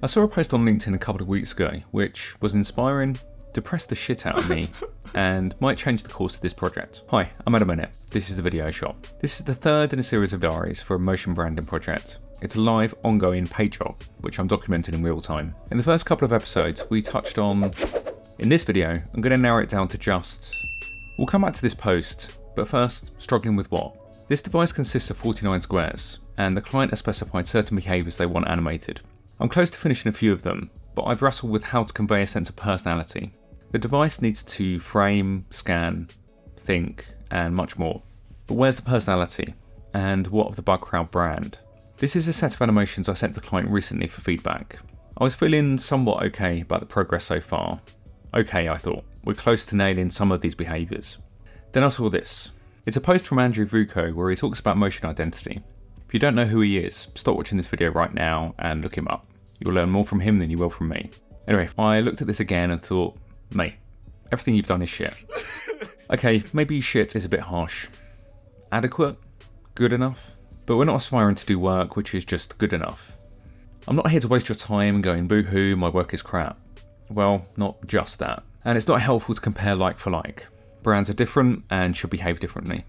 I saw a post on LinkedIn a couple of weeks ago which was inspiring, depressed the shit out of me, and might change the course of this project. Hi, I'm Adam Bennett. This is the Video Shop. This is the third in a series of diaries for a motion branding project. It's a live, ongoing paid job, which I'm documenting in real time. In the first couple of episodes, we touched on... In this video, I'm going to narrow it down to just... We'll come back to this post, but first, struggling with what? This device consists of 49 squares, and the client has specified certain behaviours they want animated. I'm close to finishing a few of them, but I've wrestled with how to convey a sense of personality. The device needs to frame, scan, think, and much more. But where's the personality? And what of the bug crowd brand? This is a set of animations I sent to the client recently for feedback. I was feeling somewhat okay about the progress so far. Okay, I thought, we're close to nailing some of these behaviours. Then I saw this. It's a post from Vucko where he talks about motion identity. If you don't know who he is, stop watching this video right now and look him up. You'll learn more from him than you will from me. Anyway, I looked at this again and thought, mate, everything you've done is shit. Okay, maybe shit is a bit harsh. Adequate? Good enough? But we're not aspiring to do work which is just good enough. I'm not here to waste your time going boo-hoo, my work is crap. Well, not just that. And it's not helpful to compare like for like. Brands are different and should behave differently.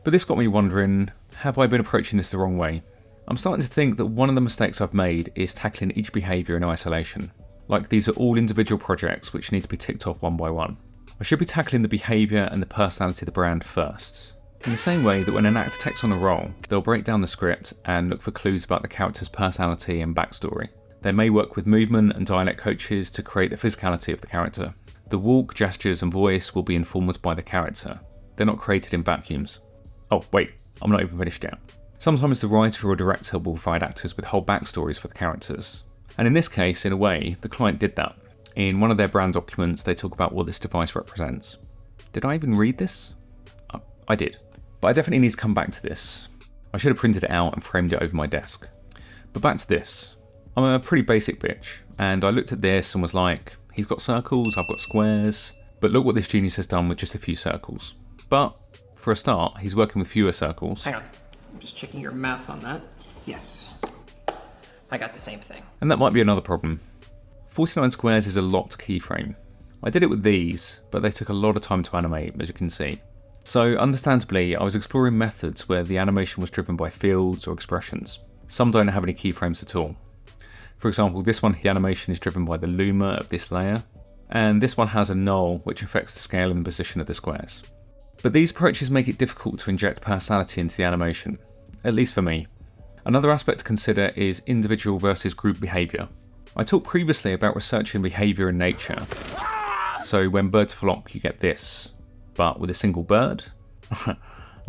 But this got me wondering, have I been approaching this the wrong way? I'm starting to think that one of the mistakes I've made is tackling each behaviour in isolation. Like these are all individual projects which need to be ticked off one by one. I should be tackling the behaviour and the personality of the brand first. In the same way that when an actor takes on a role, they'll break down the script and look for clues about the character's personality and backstory. They may work with movement and dialect coaches to create the physicality of the character. The walk, gestures and voice will be informed by the character. They're not created in vacuums. Oh wait, I'm not even finished yet. Sometimes the writer or director will provide actors with whole backstories for the characters. And in this case, in a way, the client did that. In one of their brand documents, they talk about what this device represents. Did I even read this? I did. But I definitely need to come back to this. I should have printed it out and framed it over my desk. But back to this. I'm a pretty basic bitch, and I looked at this and was like, he's got circles, I've got squares, but look what this genius has done with just a few circles. But, for a start, he's working with fewer circles. Hang on, I'm just checking your math on that. Yes, I got the same thing. And that might be another problem. 49 squares is a lot to keyframe. I did it with these, but they took a lot of time to animate, as you can see. So, understandably, I was exploring methods where the animation was driven by fields or expressions. Some don't have any keyframes at all. For example, this one, the animation is driven by the luma of this layer, and this one has a null which affects the scale and position of the squares. But these approaches make it difficult to inject personality into the animation, at least for me. Another aspect to consider is individual versus group behaviour. I talked previously about researching behaviour in nature, so when birds flock you get this, but with a single bird?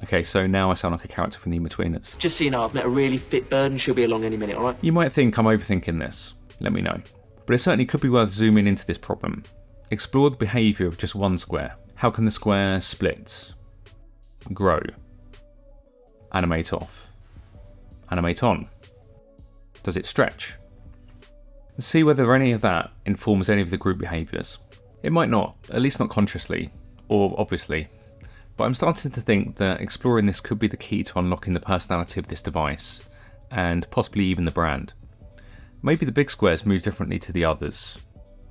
Okay, so now I sound like a character from the Inbetweeners. Just so you know, I've met a really fit bird and she'll be along any minute, alright? You might think I'm overthinking this, let me know. But it certainly could be worth zooming into this problem. Explore the behaviour of just one square. How can the square split? Grow. Animate off. Animate on. Does it stretch? And see whether any of that informs any of the group behaviours. It might not, at least not consciously, or obviously. But I'm starting to think that exploring this could be the key to unlocking the personality of this device, and possibly even the brand. Maybe the big squares move differently to the others.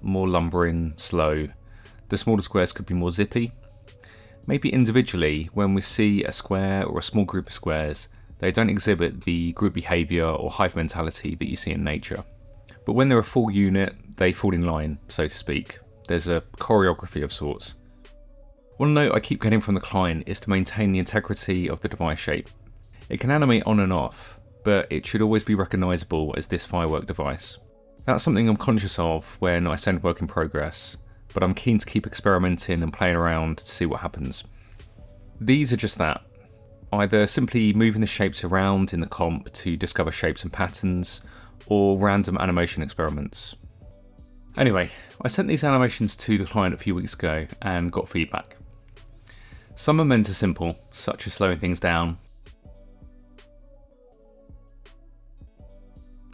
More lumbering, slow. The smaller squares could be more zippy. Maybe individually, when we see a square or a small group of squares, they don't exhibit the group behaviour or hive mentality that you see in nature. But when they're a full unit, they fall in line, so to speak. There's a choreography of sorts. One note I keep getting from the client is to maintain the integrity of the device shape. It can animate on and off, but it should always be recognisable as this firework device. That's something I'm conscious of when I send work in progress, but I'm keen to keep experimenting and playing around to see what happens. These are just that. Either simply moving the shapes around in the comp to discover shapes and patterns, or random animation experiments. Anyway, I sent these animations to the client a few weeks ago and got feedback. Some are meant are simple, such as slowing things down,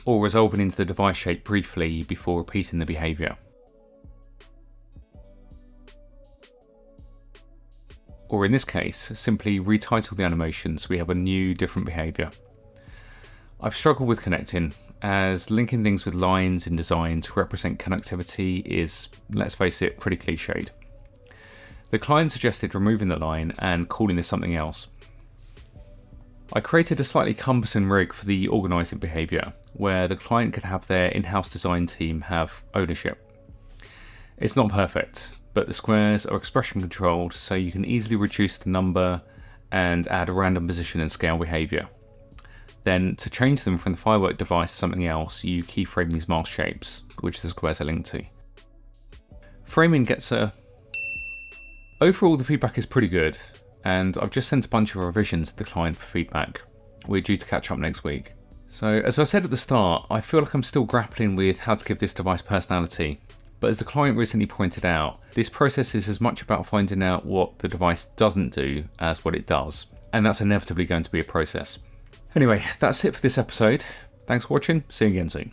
or resolving into the device shape briefly before repeating the behaviour. Or in this case, simply retitle the animation so we have a new, different behaviour. I've struggled with connecting, as linking things with lines in design to represent connectivity is, let's face it, pretty cliched. The client suggested removing the line and calling this something else. I created a slightly cumbersome rig for the organising behaviour, where the client could have their in-house design team have ownership. It's not perfect, but the squares are expression controlled, so you can easily reduce the number and add a random position and scale behaviour. Then, to change them from the firework device to something else, you keyframe these mask shapes, which the squares are linked to. Framing gets a... Overall, the feedback is pretty good, and I've just sent a bunch of revisions to the client for feedback. We're due to catch up next week. So, as I said at the start, I feel like I'm still grappling with how to give this device personality. But as the client recently pointed out, this process is as much about finding out what the device doesn't do as what it does. And that's inevitably going to be a process. Anyway, that's it for this episode. Thanks for watching. See you again soon.